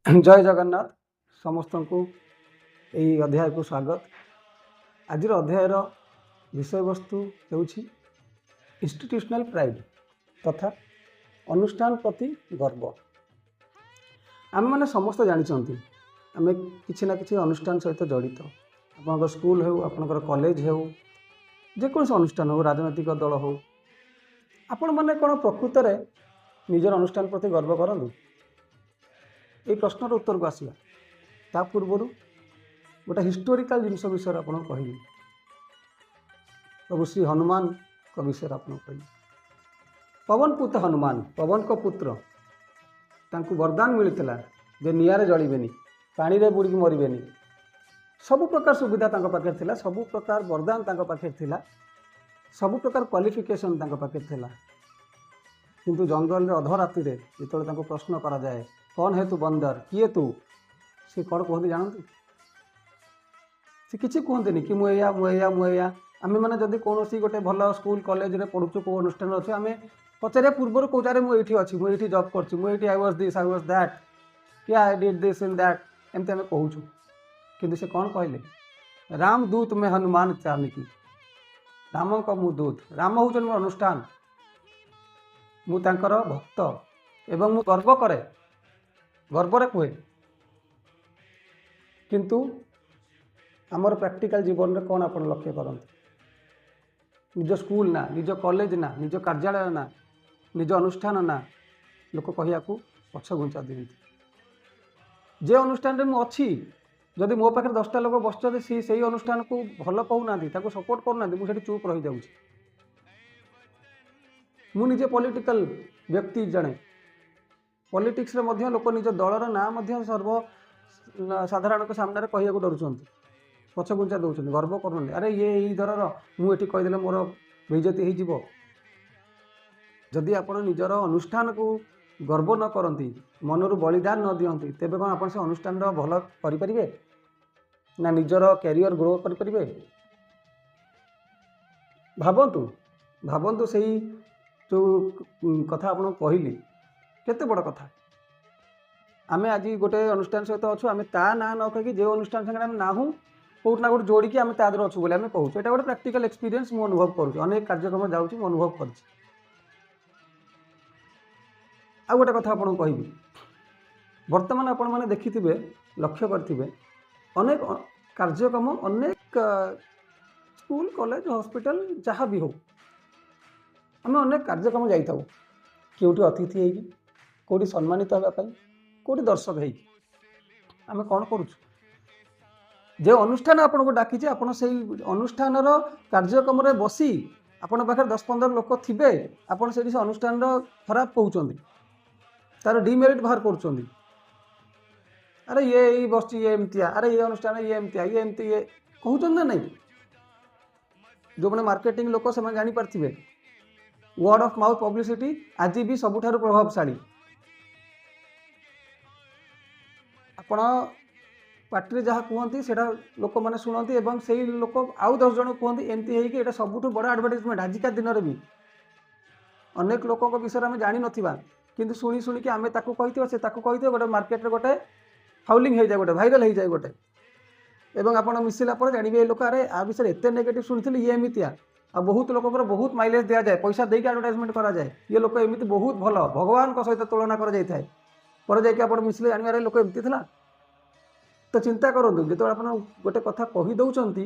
जय जगन्नाथ समस्त को यही अध्याय को स्वागत। आज अध्यायर विषय वस्तु होउछि इंस्टीट्यूशनल प्राइड तथा अनुष्ठान प्रति गर्व। आम मैंने समस्त जानते आम कि ना कि अनुष्ठान सहित जड़ित आप स्कूल हो आपंकर कॉलेज हो जेकोसी अनुष्ठान हो राजनैतिक दल हो आपण मैंने कौन प्रकृत में निजर अनुष्ठान प्रति गर्व करते ये प्रश्नर उत्तर को आसला ता पूर्व गोटे हिस्टोरिकल जिनस विषय आप कहली प्रभु श्री हनुमान का विषय आप कहली। पवन पुत्र हनुमान पवन को पुत्र तांकु वरदान मिलता जे निआरे जलिबेनी पानी रे बुड़ी मरबेनी सबु प्रकार सुविधा तांको पाखे थिला सबु प्रकार वरदान तांको पाखे थिला सबु प्रकार क्वालिफिकेशन तांको पाखे थिला किंतु जंगल रे अधराति रे जेतोले तांको प्रश्न करा जाए कौन है तू बंदर किए तू सी कौन कहते जानते सी किसी कहते कि मुया आम मैंने जदि कौन सी गोटे भल स्कूल कॉलेज रे पढ़ुचु कौ अनुष्ठान अच्छे आम पचारे पूर्व कौटारे मुझे अच्छी मुझे जॉब कर I was this I was that क्या I did this in that एमती आम कहूँ किंतु से कौन कहले राम दूत में हनुमान चानिकी राम को मु दूत राम हूँ मोर अनुष्ठान मुझर भक्त एवं मु गर्व करे गर्वरे कहे किंतु आमर प्रैक्टिकल जीवन में कौन आप लक्ष्य करते निज स्कूल ना निज कॉलेज ना निज कार्यालय ना निज अनुष्ठान ना लोक कहया पछ घुंचा दिखती जे अनुष्ठान में मुझी जदि मो पाखे 10टा लोक बस से अनुष्ठान को भल कहूना सपोर्ट करना मुझे चुप रही जाऊँ मुझे पॉलिटिकल व्यक्ति जड़े पॉलिटिक्स रे लोक निज दलर ना सर्व साधारण सामने कहूँ डरुंच पछ घुंचा दौरान गर्व करूँ अरे ये यही दरर मुझे कहीदेले मोर बेइज्जती हो जदि आप निजर अनुष्ठान को गर्व न करती मनरू बलिदान न दियंती तेबे कौन आप से अनुष्ठान भल करें ना निजर कैरियर ग्रो करें भावतु भावतु से जो कथा आप कहली केते बड़ कथा आमे आज गोटे अनुष्ठान सहित अच्छु आम ता ना न कहीं जो अनुष्ठान संगे आम ना हूँ कौट ना गोटे जोड़िकी आम तादर अच्छु बोले आम कहूँ यहाँ गोटे प्राक्टिकल एक्सपीरियंस मु अनुभव करुँच अनेक कार्यक्रम जाऊँगी मु अनुभव कर गोटे कथा आपको कहबी बर्तमान आपण मैंने देखिथे लक्ष्य करेंगे अनेक कार्यक्रम अनेक स्कूल कॉलेज हॉस्पिटल जहाँ भी हो आम अनेक कार्यक्रम जाइए केउठी अतिथि होगी कौटी सम्मानित होगापी कौटी दर्शक होगी आम कौन करुचु जो अनुष्ठान आपको डाकी आप अनुष्ठान कार्यक्रम रे बसी आपण पाखे 10-15 लोक थे आप से अनुष्ठान खराब कहते तार डिमेरिट बाहर कर अरे ये बस ये एमतिया अरे ये अनुष्ठान ये एमतिया ये एमती ये कहते ना नहीं जो मैंने मार्केटिंग लोक से जापारे वर्ड ऑफ माउथ पब्लिसिटी आज भी सबुठारु प्रभावशाली आपण पार्टी जहाँ कहते से लोक मैंने शुणती और से लोक आउ 10 जन कहते एमती है सबुठ बड़ एडवर्टाइजमेंट आजिका दिन में भी अनेक लोकों विषय में जानी नथिबा किंतु शुणी शुणिकी आम कही से कही गोटे मार्केट गोटे फाउलिंग हो जाए गोटे भाइराल हो जाए गोटे एवं आप मिसला जानवे लोक अरे आ विषय एत नेगेटिव शुणी ये एमतिया आ बहुत लोक बहुत माइलेज दि जाए पैसा देके एडवर्टाइजमेंट करा जाए ये लोक एमती बहुत भल भगवान सहित तुलना कर जाए पर जाकि मिसले जानवर लोक एमती था तो चिंता करूँ जो आप गोटे कथा कहीदे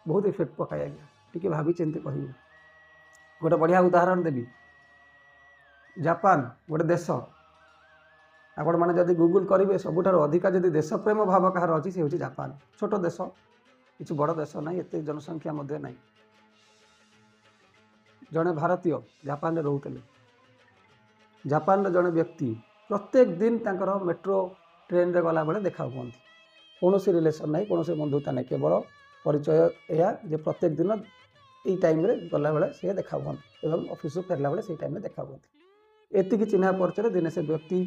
बहुत इफेक्ट पकाए आज्ञा टी भावी चिंती कह गोटे बढ़िया उदाहरण देवी जापान गोटे देश आपण मैंने जदि गूगल करेंगे सबुठार अधिका जदि देश प्रेम भाव कहार अच्छी से हूँ जापान छोट देश किसी बड़ देश ना एत जनसंख्या ना जड़े भारतीय जापान रे रोते जापान जड़े व्यक्ति प्रत्येक दिन तांकर मेट्रो ट्रेन रे गला बेले देखा हुआ कौन रिलेसन ना कौन बंधुता ना केवल परिचय या जे प्रत्येक दिन यही टाइम रे गला बेले से देखा हुआ एवं ऑफिस फेरला बेले से टाइम रे देखा हुआ एतिकी चिन्हा परिचय दिने से व्यक्ति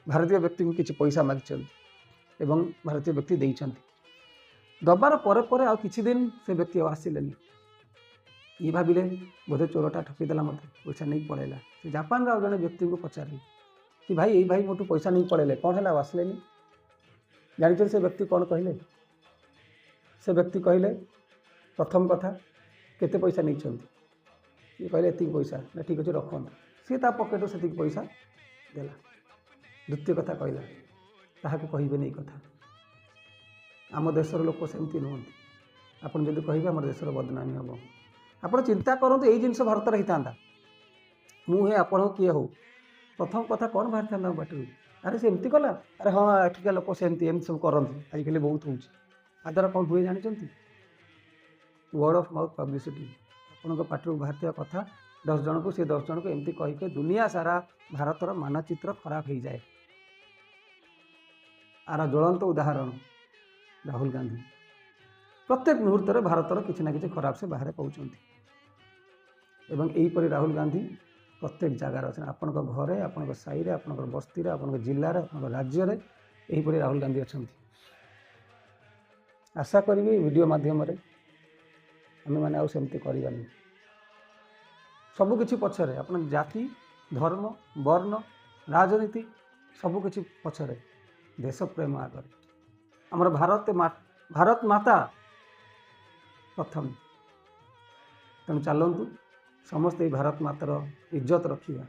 भारतीय व्यक्ति को किसी पैसा मागिंट एवं भारतीय व्यक्ति देइछन्ति दबार परे परे आ किछि दिन से व्यक्ति आसिलेनी ये भाविले बोधे चोरटा ठकीदेला मत पैसा नहीं पड़ेगा से जापान जड़े व्यक्ति को पचारे कि भाई ये भाई मोटू पैसा नहीं पड़ेले कौन है आसले जानते से व्यक्ति कौन कहले से व्यक्ति कहले प्रथम कथा केते पैसा नहीं ये कहले एति पैसा ना ठीक अच्छे रखता सी पकेट से पैसा देला द्वितीय कथा कहला ताकू कहे नहीं कथा आम देशर लोक सेमती नुहति आपन जदि कहे आम देशर बदनामी हम आप चिंता करूँ यही जिन भारत रही था मुझे आपण किए हो प्रथम कथा कौन बाहर था बाटर अरे से एमती कला अरे हाँ एठिका लोक सेमती एमती सब करती आजिकल बहुत हो द्वारा कौन हुए जानते वर्ड ऑफ माउथ पब्लिसिटी आपण पार्टी बाहर कथा 10 जन को सी 10 जन को एमती कहीके दुनिया सारा भारतर मानचित्र खराब हो जाए। आर ज्वलंत उदाहरण राहुल गांधी प्रत्येक मुहूर्त में भारतर किसी ना कि खराब से बाहर पहुँचती एवं यहीपरि राहुल गांधी प्रत्येक जगार अच्छे आपण घरे आपण साई रे आपण बस्ती आपण जिले में राज्य में यहीपरि राहुल गांधी अच्छा आशा करी वीडियो माध्यम आम मैंने आमती करवानी सबकि पछरे आप जाति धर्म वर्ण राजनीति सबकि पछरे देश प्रेम आगे आमर भारत माता प्रथम तेणु चलतु समस्त भारत मातार इज्जत रखा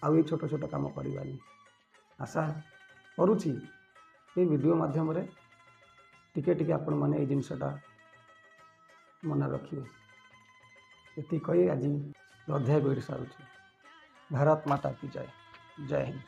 आउ छोट छोट काम करवानी आशा करुँची ये वीडियो माध्यम टिके आपण मैंने ये जिनसटा मन रखिए ये कही आज अध्याय को सारूँ। भारत माता की जय। जय हिंद।